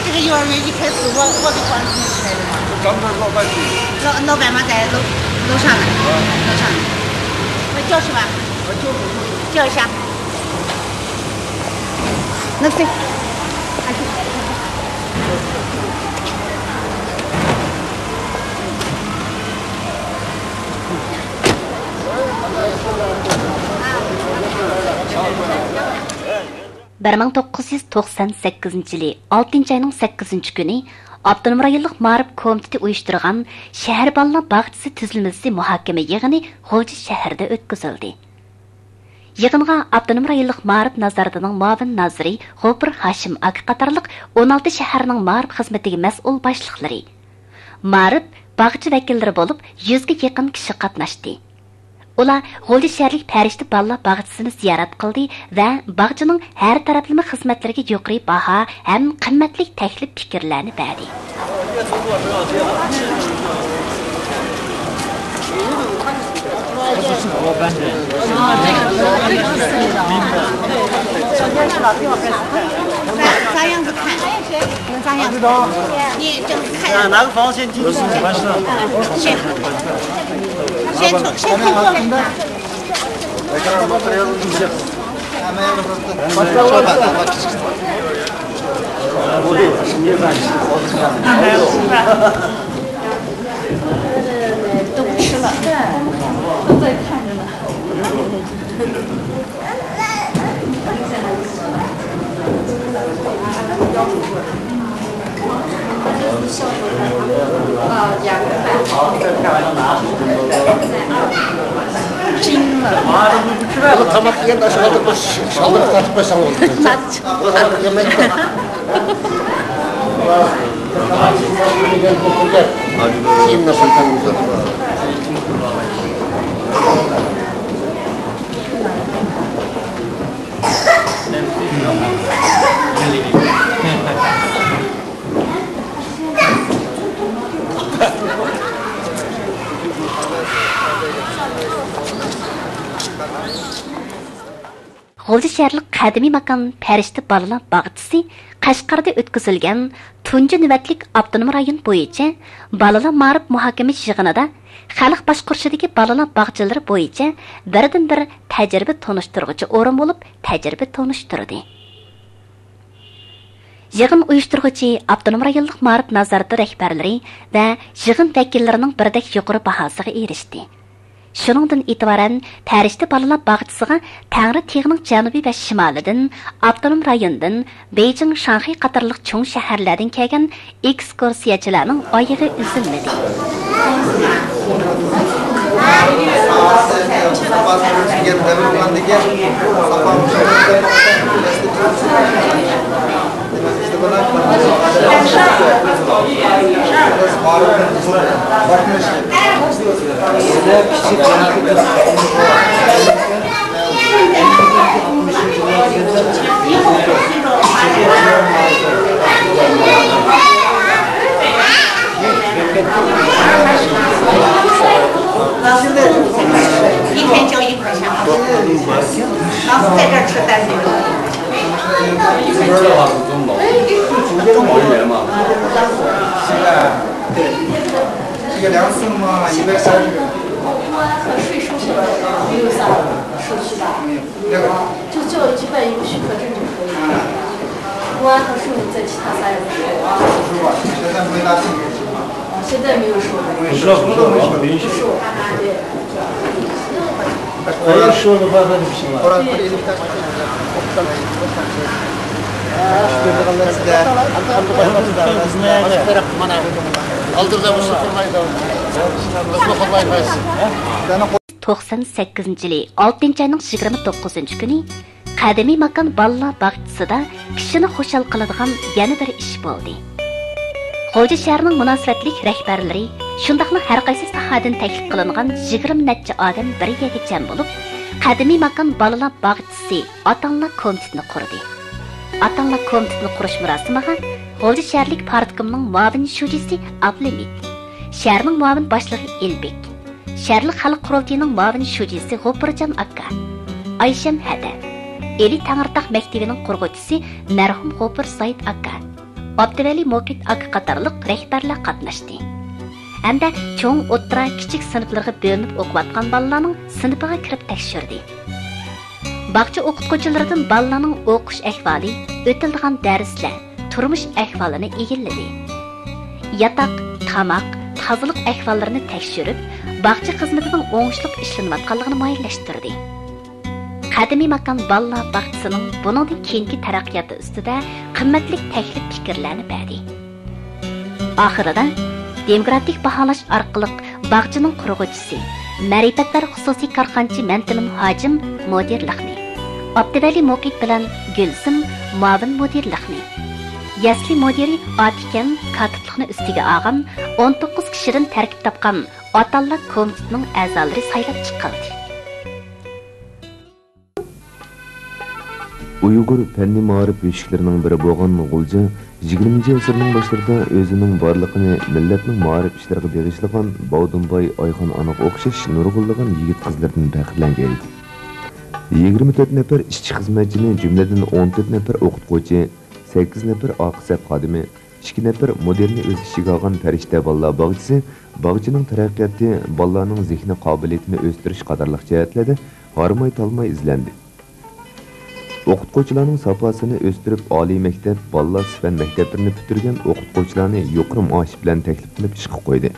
这个幼儿园一开始我给关起来的嘛。咱们老板去。老板嘛在楼上呢，楼上。我叫什么？叫一下。那对。1998 yılı 6. ayının 8. günü Abdunum rayonluq Ma'rif komiteti uyushtirgan shahar ballar bag'chisi tuzilmasi muhokama yig'ini G'ulja shahrida o'tkazildi. Yig'inga Abdunum rayonluq Ma'rif nazoratining muavin naziri G'ofir Hashim aka qatorliq 16 shaharning ma'rif xizmatiga mas'ul boshliqlari, Ma'rif bag'chi vakillari bo'lib 100 ga yaqin kishi qatnashdi. Ular G'ulja shaharlik pərishtə ballar bag'chisini ziyorat qildi va bag'chining har taraflama xizmatlariga yuqori baho ham qimmatli taklif fikrlarni berdi.咋样子看？能咋样子？你正看哪个方向进去？先从过来看。都不吃了，都在看着呢。Tamam yerden şaldır tartışmasan olur. Yemek de. Kim nasıl tanımızda? G'ulja shaharlik qadimiy makon pərishtə balىlar باغچىسى Qashqarda o'tkazilgan tunji navbatlik avtonom rayon bo'yicha balalar ma'rif muhokama yig'inida xalq boshqarishidagi balalar bog'chalari bo'yicha birdan bir tajriba tanishtiruvchi o'rin bo'lib tajriba tanishtirdi. Yig'in uyushtiruvchi avtonom rayonlik ma'rif nazorati rahbarlari va yig'in vakillarining birdek yuqori bahosiga erishdi. Shuningdan etibaran pərishtə balىlar bag'chisiga Tangri Tig'ining janubiy va shimolidan, avtonom rayondan, Beijing, Shanxay qatorliq cho'ng shaharlardan kelgan ekskursiyachilarning oyig'i uzilmadi.一天交1块钱，老师在这儿吃单子。这个粮食嘛，130。和税收没有啥收取吧？就教育局办一个许可证就可以了。公安和税务在其他啥也不收。现在没拿钱。现在没有收。不收。对。要收的话那就不行了。yılı 6. ayının 29. günü qadimiy makon ballar bag'chisida kishini xushal qiladigan yana bir ish bo'ldi. G'ulja shahrining munosabatlik rahbarlari shundaqli har qaysi sohadan taklif qilingan 20 necha odam bir yerga jam bo'lib, qadimiy makon ballar bag'chisi ota-onalar komitetini qurdi. Ota-onalar komitetini qurish murosimiga G'ulja shaharlik partkomning muavin shujisi Ablimit, shaharning muavin boshlig'i Elbek, shaharlik xalq qurultiyining muavin shujisi G'ofirjon aka, Aysham Hada, Eli Tangırtaq Mektebining qurg'uvchisi mərhum G'ofur Said aka, Abduvali Moqit aka qatorliq rəhbərlər qatnashdi. Hamda cho'ng, o'ttira, kichik sinflarga bo'linib o'qiyotgan bolalarning sinfiga kirib tekshirdi. Bog'cha o'qituvchilaridan bolalarning o'qish ahvoli, o'tilgan darslar, turmush ahvolini egilladi. Yataq, tamoq, tozalik ahvollarini tekshirib, bog'cha xizmatining o'ngishli ishlanayotganligini ma'lumlashtirdi. Qadimiy makan ballar bag'chisining buningdan keyingi taraqqiyoti ustida qimmatli taklif fikrlarni berdi. Oxirida demokratik baholash orqali bog'chining qurg'uvchisi, ma'rifatlar xususiy korxonchi Mantimin Hojim mudirlikni, Abduvali Moqit bilan Gulsim muavin mudirlikni, Yasli mudiri Atikan katiblikni ustiga olgan 19 kishidan tarkib topgan Otallar komitetining a'zolari saylab chiqildi. Uyghur fənni ma'rif beshiklərinin biri bo'lgan غۇلجا 20-ci əsrinin başlarında özünün barlığını milletinin ma'rif işlərinə bağışlagan Bavdunbay Ayxan anağa oxşaş nurg'unlagan yigit qizlardan faxrlangan edi. 24 nəfər işçi xizmətçini, cümlədən 14 nəfər o'qituvchi, 8 nəfər aqisab xodimi, 2 nəfər modelni o'z ishiga olgan Pəriştə ballar bag'chisi bag'chining taraqqiyoti, ballarning zehni qobiliyatini o'stirish qatorliq jihatlarda harmay talmay izlandi. O'qituvchilarning safosini o'stirib, oliy maktab, ballar sifat maktablarini bitirgan o'qituvchilarni yuqori maosh bilan taklif qilib ishga qo'ydi.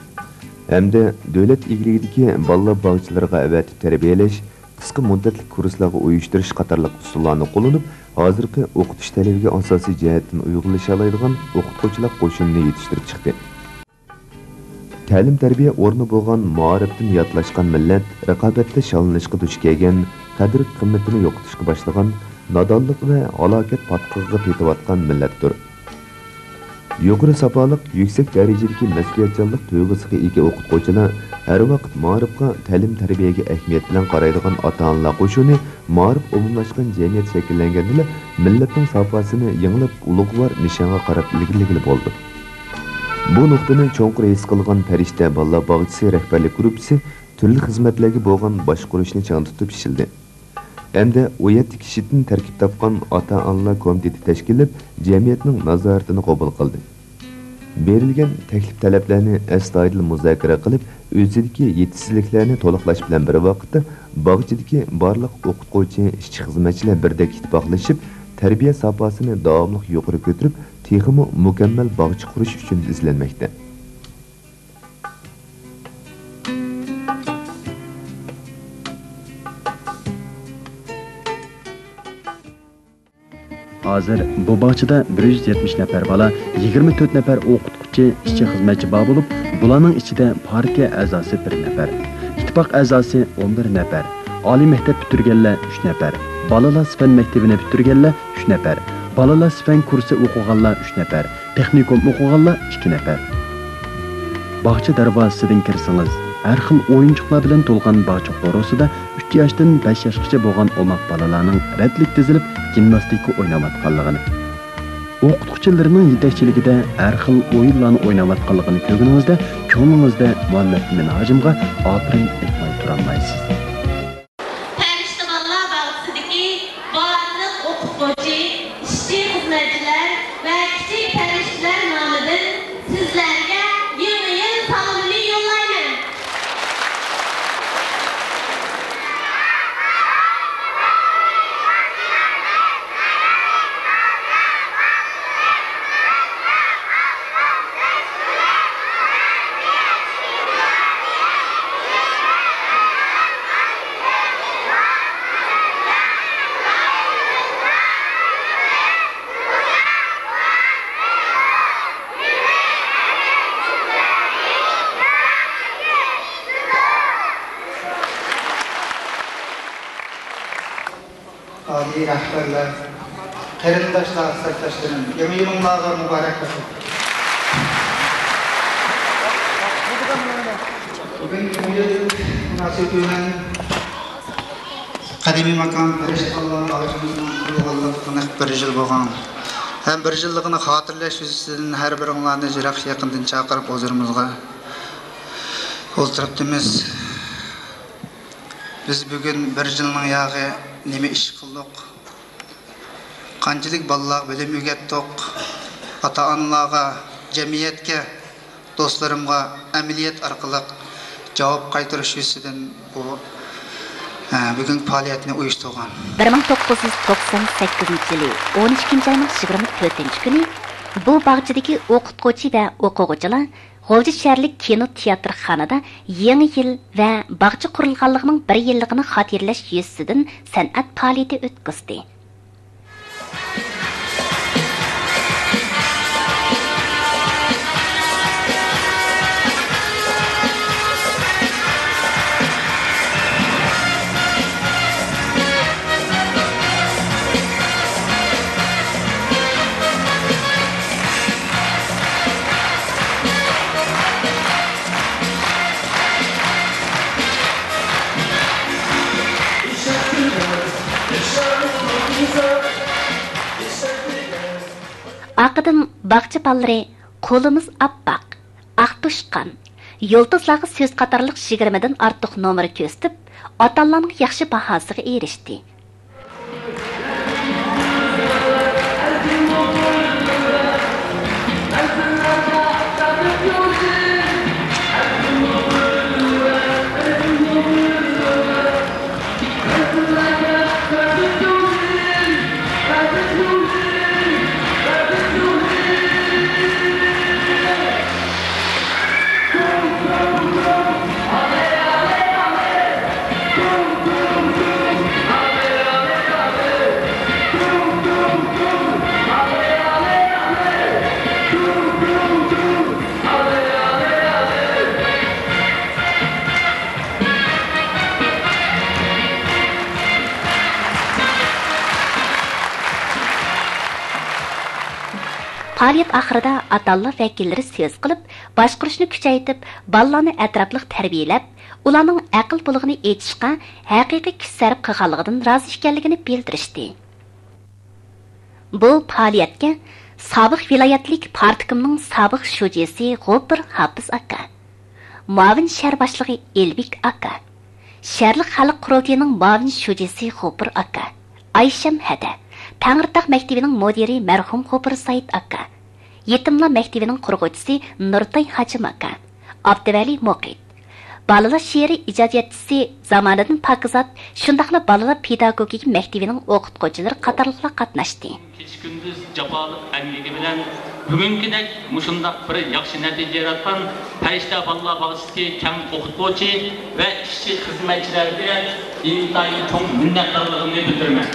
Hamda davlat egligidagi ballar bog'chilariga avatib tarbiyalash, qisqa muddatli kurslarga uyushtirish qatorliq usullarni qo'llanib, hozirgi o'qitish talabiga asosiy jihatdan uyg'unlasha oladigan o'qituvchilar qo'shinini yetishtirib chiqdi. Ta'lim-tarbiya o'rni bo'lgan ma'rifdan yotlashgan millat raqobatda shallanishga duch kelgan, qadr-qimmatini yo'qotishga boshlagan, nodonlik va halokat patqig'iga petayotgan millatdir. Yuqori safoliq, yuksak darajadagi mas'uliyatchanlik tuyg'usiga ega o'qituvchilar har vaqt ma'rifga, ta'lim-tarbiyaga ahamiyat bilan qaraydigan ota-onalar qo'shini ma'rif umumlashgan jamiyat shakllanganda millatning safosini yanglab ulug'vor nishonga qarab ilgirligili bo'ldi. Bu nuqtani cho'nqur his qilgan Pəriştə ballar bag'chisi rahbarlik guruhi turli xizmatlarga bo'lgan boshqarishni chang tutib ishildi. Hamda 17 kishidan tarkib topgan ota-onalar komiteti tashkillab, jamiyatning nazoratini qabul qildi. Berilgan taklif talablarni astoydil muzokara qilib, o'zidagi yetishsizliklarni to'liqlash bilan bir vaqtda bog'chidagi barliq o'qituvchi, ishchi xizmatchilar birdek ittifoqlashib, tarbiya safosini davomli yuqori ko'tarib, texmi mukammal bog'cha qurish uchun izlanmoqda. Hozir bu bog'chada 170 nafar bola, 24 nafar o'qituvchi, ishchi xizmatchi bor bo'lib, bularning ichida partiya a'zosi 1 nafar, ittifoq a'zosi 11 nafar, oliy maktab bitirganlar 3 nafar, balىlar sifat maktabini bitirganlar 3 nafar, balىlar sifat kursi o'qiganlar 3 nafar, texnikum o'qiganlar 2 nafar. Bog'cha darvozasidan kirsangiz, har xil o'yinchoqlar bilan to'lgan bog'cha qorosida 3 yoshdan 5 yoshgacha bo'lgan o'maq bolalarning radlik tizilib gimnastika o'ynayotganligini, o'qituvchilarining yetakchiligida har xil o'yinlarni o'ynayotganligini ko'rganingizda, ko'nglingizda muallifning Hojimga ofirin aytmay turolmaysiz. Pəriştə ballar bag'chisidagi barliq o'qituvchi, ishchi xizmatchilar va kichik pəriştələr nomidan sizlarga yil salomini yo'llayman. Ali rahbarlar, qarindoshlar, sirdoshlarım, yangi yilingizga muborak bo'lsin. Bugungi yil munosabati bilan qadimiy makon Pəriştə bag'chimizning qurilganiga 1 yil bo'lgan. Ham 1 yilligini xotirlash uchun har biringlarni jiroq yaqindan chaqirib huzurimizga o'ltiribmiz. Biz bugun 1 yilning yog'i nima ish qildik, qanchalik bolalarga bilim o'rgatdik, ota-onalarga, jamiyatga, do'stlarimga amaliyot orqali javob qaytarish yuzidan bu bugungi faoliyatni uyushtirgan. 1998 yılı 12 ayının 24 günü bu bağçadaki o'qituvchi va o'quvchilar G'ulja shaharlik kino teatrxonada yangi yil va bağcha qurilganligining 1 yilligini xotirlash yuzasidan san'at faoliyati o'tkazdi. Aqıdan bağça balları qo'limiz appak, aqtushqan, yo'lduzlarga so'z qatorliq 20 dan ortiq nomer ko'rsatib, otalarning yaxshi bahosiga erishdi. Faaliyat axırida atallar vakilleri söz qilib, boshqarishni kuchaytirib, bolalarni atrofliq tarbiyalab, ularning aql bulug'ini etishga haqiqiy kuch sarf qilganligidan rozi ekanligini bildirishdi. Bu faaliyatga sobiq viloyatlik partikamning sobiq shujasi G'obir Hafiz aka, muavin shahar boshlig'i Elbek aka, shaharlik xalq qurultiyining muavin shujasi G'obir aka, Aysham Hada, Tangirtaq maktabining mudiri marhum G'obir Said aka, Yetimlar maktabining qurg'uvchisi Nurtay Hajim aka, Abduvali Muqit, Balılar şiiri ijodiyatchisi Zamoniddin Pakizat, shundaqla Balılar pedagogika maktabining o'qituvchilari qatorliqlar qatnashdi. Kecha kunduz jaboliq amgigi bilan bugünkidek mushundaq bir yaxshi natija yaratgan Pəriştə ballar bağçısı kang o'qituvchi va ishchi xizmatchilarga intayin cho'ng minnatdorligimni bildiraman.